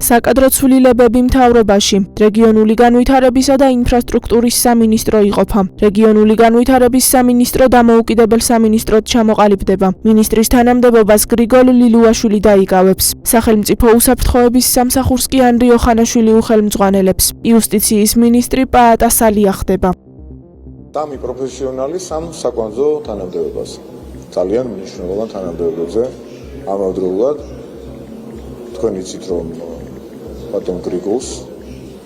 საკადრო ცვლილებები მთავრობაში. რეგიონული განვითარებისა და ინფრასტრუქტურის სამინისტრო იყოფა. რეგიონული განვითარების სამინისტრო დამოუკიდებელ სამინისტროდ ჩამოყალიბდება. მინისტრის თანამდებობას გრიგოლ ლილუაშვილი დაიკავებს. სახელმწიფო უსაფრთხოების სამსახურს კი ანდრიო ხანაშვილი უხელმძღვანელებს. იუსტიციის მინისტრი პაატა სალია ხდება. სამი პროფესიონალი სამ საკვანძო თანამდებობას. ძალიან მნიშვნელოვან თანამდებობებზე ამავდროულად თქვენ იცით რომ ბატონ გრიგოლს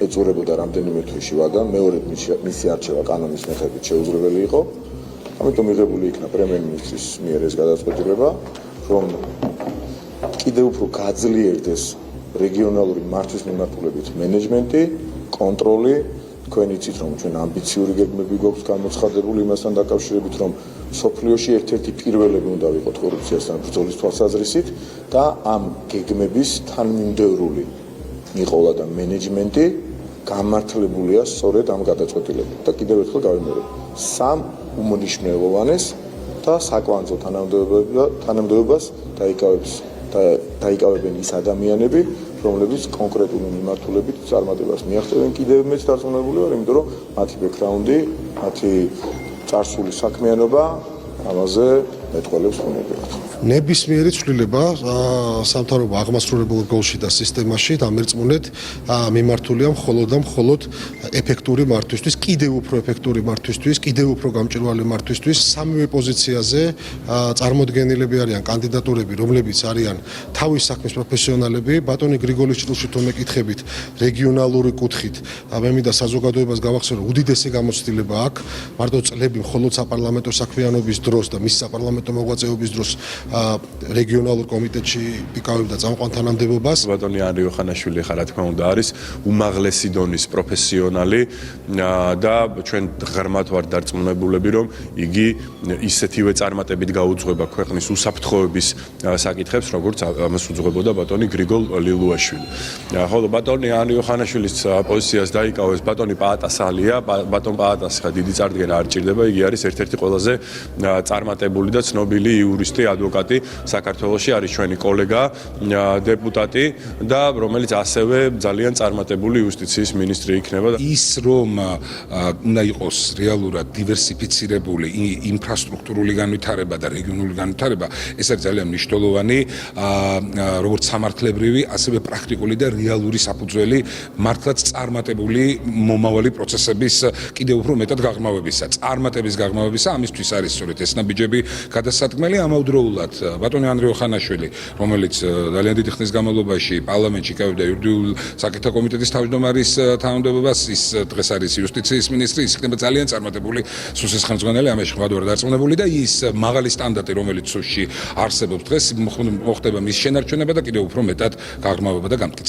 ეწურებოდა რამდენიმე თვეში ვადა, მეორე მისი არჩევა კანონის მიხედვით შეუძლებელი იყო. ამიტომ მიღებული იქნა პრემიერ-მინისტრის მიერ ეს გადაწყვეტილება, რომ კიდევ უფრო გაძლიერდეს რეგიონალური მართვის მიმართულებით მენეჯმენტი, კონტროლი. თქვენ იცით რომ ჩვენ ამბიციური გეგმები გვაქვს გამოცხადებული იმასთან დაკავშირებით, რომ სოფლიოში ერთ-ერთი პირველები უნდა ვიყოთ კორუფციასთან ბრძოლის თვალსაზრისით და ამ გეგმების თანმიმდევრული მიყოლა და მენეჯმენტი გამართლებულია სწორედ ამ გადაწყვეტილებით. და კიდევ ერთხელ გავიმეორებ, სამ უმნიშვნელოვანეს და საკვანძო თანამდებობას დაიკავებენ ის ადამიანები, რომლებიც კონკრეტული მიმართულებით წარმატებას მიაღწევენ. კიდევ მეც დარწმუნებული ვარ, იმიტომ რომ მათი ბექგრაუნდი, მათი წარსული საქმიანობა ამაზე მეტყველებს უნებლიათ. ნებისმიერი ცვლილება სამთავრობო აღმასრულებელ რგოლში და სისტემაში დამერწმუნეთ მიმართულია მხოლოდ ეფექტური მართვისთვის, კიდევ უფრო ეფექტური მართვისთვის, კიდევ უფრო გამჭვირვალე მართვისთვის. სამივე პოზიციაზე წარმოდგენილები არიან კანდიდატურები, რომლებიც არიან თავის საქმის პროფესიონალები. ბატონი გრიგოლის ჭრილში თუ მეკითხებით რეგიონალური კუთხით, მე მინდა საზოგადოებას გავახსენო, უდიდესი გამოცდილება აქვს. მარტო წლები მხოლოდ საპარლამენტო საქმიანობის დროს და მის საპარლამენტო მოღვაწეობის დროს რეგიონალურ კომიტეტში იკავებდა წამყვან თანამდებობას. ბატონი ანდრიო ხანაშვილი ხა რა თქმა უნდა არის უმაღლესი დონის პროფესიონალი და ჩვენ ღრმად ვარ დარწმუნებულები რომ იგი ისეთივე წარმატებით გაუძღვება ქვეყნის უსაფრთხოების საკითხებს, როგორც ამას უძღვებოდა ბატონი გრიგოლ ლილუაშვილი. ხოლო ბატონი ანდრიო ხანაშვილის პოზიციას დაიკავებს ბატონი პაატა სალია. ბატონ პაატას ხა დიდი წარდგენა არ ჭირდება, იგი არის ერთ-ერთი ყველაზე წარმატებული და ცნობილი იურისტი, ადვოკატი საქართველოში, არის ჩვენი კოლეგა, დეპუტატი და რომელიც ასევე ძალიან წარმატებული იუსტიციის მინისტრი იქნება. ის რომ უნდა იყოს რეალურად დივერსიფიცირებული ინფრასტრუქტურული განვითარება და რეგიონული განვითარება, ეს არის ძალიან მნიშვნელოვანი როგორც სამართლებრივი, ასევე პრაქტიკული და რეალური საფუძველი მართლაც წარმატებული მომავალი პროცესების კიდევ უფრო მეტად გაღრმავებისა. წარმატების გაღრმავებისა, ამისთვის არის სწორედ ეს ნაბიჯები გადასადგმელი. ამავდროულად ბატონი ანდრიო ხანაშვილი, რომელიც ძალიან დიდი ხნის განმავლობაში პარლამენტში იკავებდა იურიდიულ საკითხთა კომიტეტის თავმჯდომარის თანამდებობას, ის დღეს არის იუსტიციის მინისტრი, ის იქნება ძალიან წარმატებული სუსის ხელმძღვანელი, ამაში ხმად ვარ დარწმუნებული და ის მაღალი სტანდარტი, რომელიც სუსში არსებობს დღეს, მოხდება მის შენარჩუნება და კიდევ უფრო მეტად გაღრმავება და გამტკიცება.